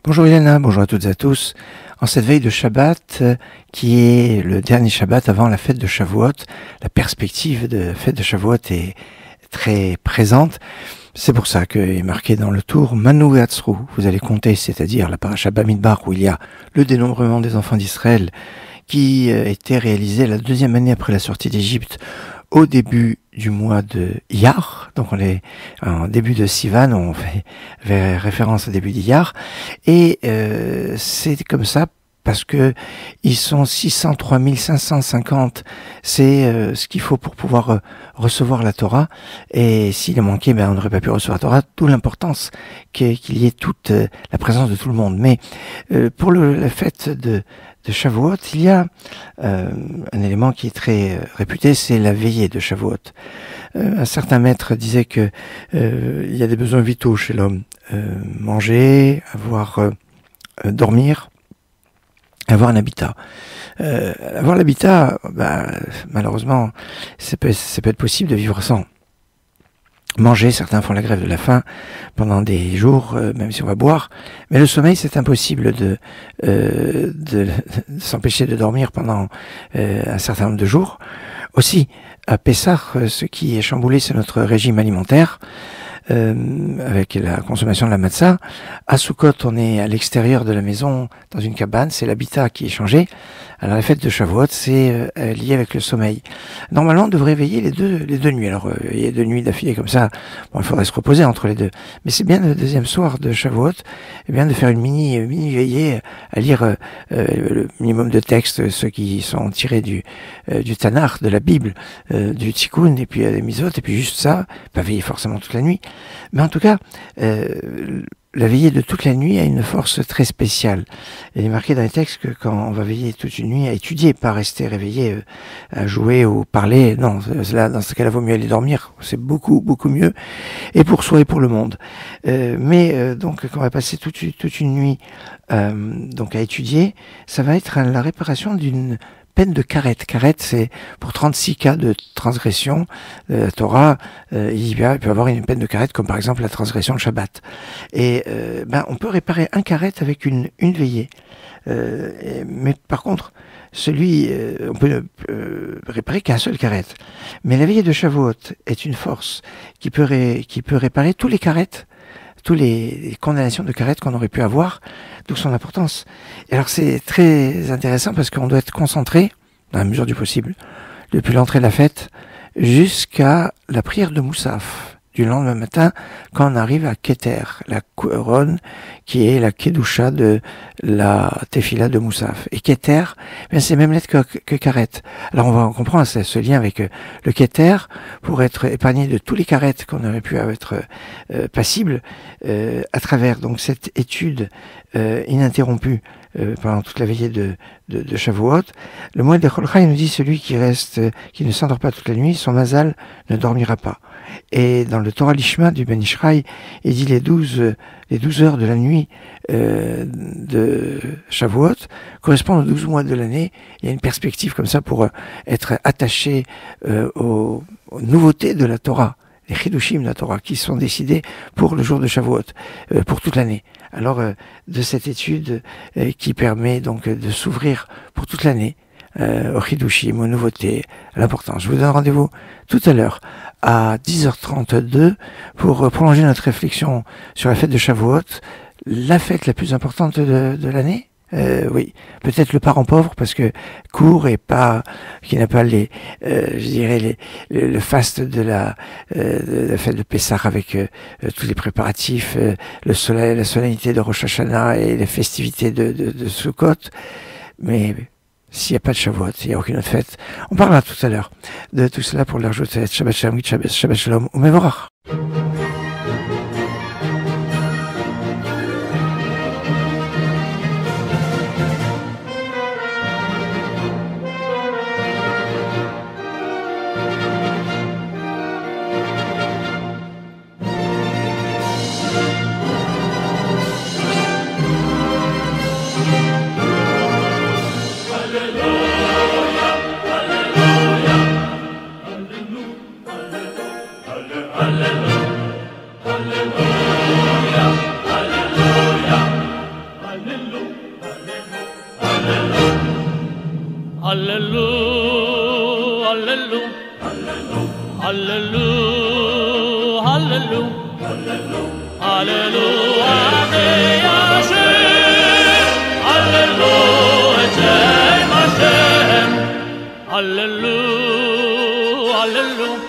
Bonjour Ilana, bonjour à toutes et à tous. En cette veille de Shabbat, qui est le dernier Shabbat avant la fête de Shavuot, la perspective de la fête de Shavuot est très présente. C'est pour ça que est marqué dans le tour Manu et Hatzru. Vous allez compter, c'est-à-dire la paracha Bamidbar, où il y a le dénombrement des enfants d'Israël, qui était réalisé la deuxième année après la sortie d'Égypte, au début du mois de Iyar. Donc on est en début de Sivan, on fait référence au début d'Iyar, et c'est comme ça parce que ils sont 603 550, c'est ce qu'il faut pour pouvoir recevoir la Torah, et s'il a manqué, on n'aurait pas pu recevoir la Torah, d'où l'importance qu'il y ait toute la présence de tout le monde. Mais pour la fête de Shavuot, il y a un élément qui est très réputé, c'est la veillée de Shavuot. Un certain maître disait que il y a des besoins vitaux chez l'homme. Manger, dormir, avoir un habitat. Avoir l'habitat, malheureusement, ça peut être possible de vivre sans. Manger, certains font la grève de la faim pendant des jours, même si on va boire. Mais le sommeil, c'est impossible de s'empêcher de dormir pendant un certain nombre de jours. Aussi, à Pessah, ce qui est chamboulé, c'est notre régime alimentaire, avec la consommation de la matzah. À Sukkot, on est à l'extérieur de la maison, dans une cabane, c'est l'habitat qui est changé. Alors la fête de Shavuot, c'est lié avec le sommeil. Normalement, on devrait veiller les deux nuits. Alors il y a 2 nuits d'affilée comme ça, il faudrait se reposer entre les deux. Mais c'est bien le deuxième soir de Shavuot, de faire une mini veillée, à lire le minimum de textes, ceux qui sont tirés du Tanakh, de la Bible, du Tikkun, et puis des Misot, et puis juste ça, pas veiller forcément toute la nuit. Mais en tout cas, la veillée de toute la nuit a une force très spéciale. Il est marqué dans les textes que quand on va veiller toute une nuit à étudier, pas rester réveillé à jouer ou parler, non, là, dans ce cas-là, vaut mieux aller dormir, c'est beaucoup, beaucoup mieux, et pour soi et pour le monde. Donc, quand on va passer toute une nuit donc à étudier, ça va être la réparation d'une peine de karet. Karet, c'est pour 36 cas de transgression de la Torah, il peut avoir une peine de karet, comme par exemple la transgression de Shabbat. Et on peut réparer un karet avec une veillée. Mais par contre, on peut réparer qu'un seul karet. Mais la veillée de Shavuot est une force qui peut réparer tous les karets, toutes les condamnations de karet qu'on aurait pu avoir, d'où son importance. Et alors c'est très intéressant parce qu'on doit être concentré, dans la mesure du possible, depuis l'entrée de la fête jusqu'à la prière de Moussaf, du lendemain matin, quand on arrive à Keter, la couronne qui est la Kedusha de la Tefila de Moussaf. Et Keter, c'est même lettre que Karet. Alors on va comprendre ce lien avec le Keter, pour être épargné de tous les Karet qu'on aurait pu être passibles, à travers donc cette étude ininterrompue pendant toute la veillée de Shavuot. Le mois de Cholcha, il nous dit, celui qui ne s'endort pas toute la nuit, son mazal ne dormira pas. Et dans le Torah Lishma du Ben Ishraï, il dit les 12 heures de la nuit de Shavuot correspondent aux 12 mois de l'année. Il y a une perspective comme ça pour être attaché aux nouveautés de la Torah, les chidushim de la Torah, qui sont décidés pour le jour de Shavuot, pour toute l'année. Alors, de cette étude qui permet donc de s'ouvrir pour toute l'année, aux chidushim, aux nouveautés, à l'importance. Je vous donne rendez-vous tout à l'heure à 10h32 pour prolonger notre réflexion sur la fête de Shavuot, la fête la plus importante de l'année. Oui, peut-être le parent pauvre, parce que court et qui n'a pas le faste de la fête de Pessah avec tous les préparatifs, la solennité de Rosh Hashanah et les festivités de Sukkot. Mais s'il n'y a pas de Shavuot, il n'y a aucune autre fête. On parlera tout à l'heure de tout cela pour leur rajouter Shabbat Shalom, Shabbat Shalom, ou Mevorach. Hallelujah. Hallelujah, hallelujah, hallelujah, hallelujah, hallelujah, hallelujah, hallelujah,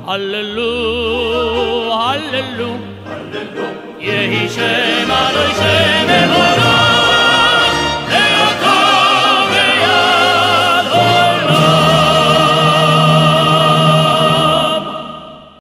hallelujah, hallelujah, Yehi Shem Adonai Shem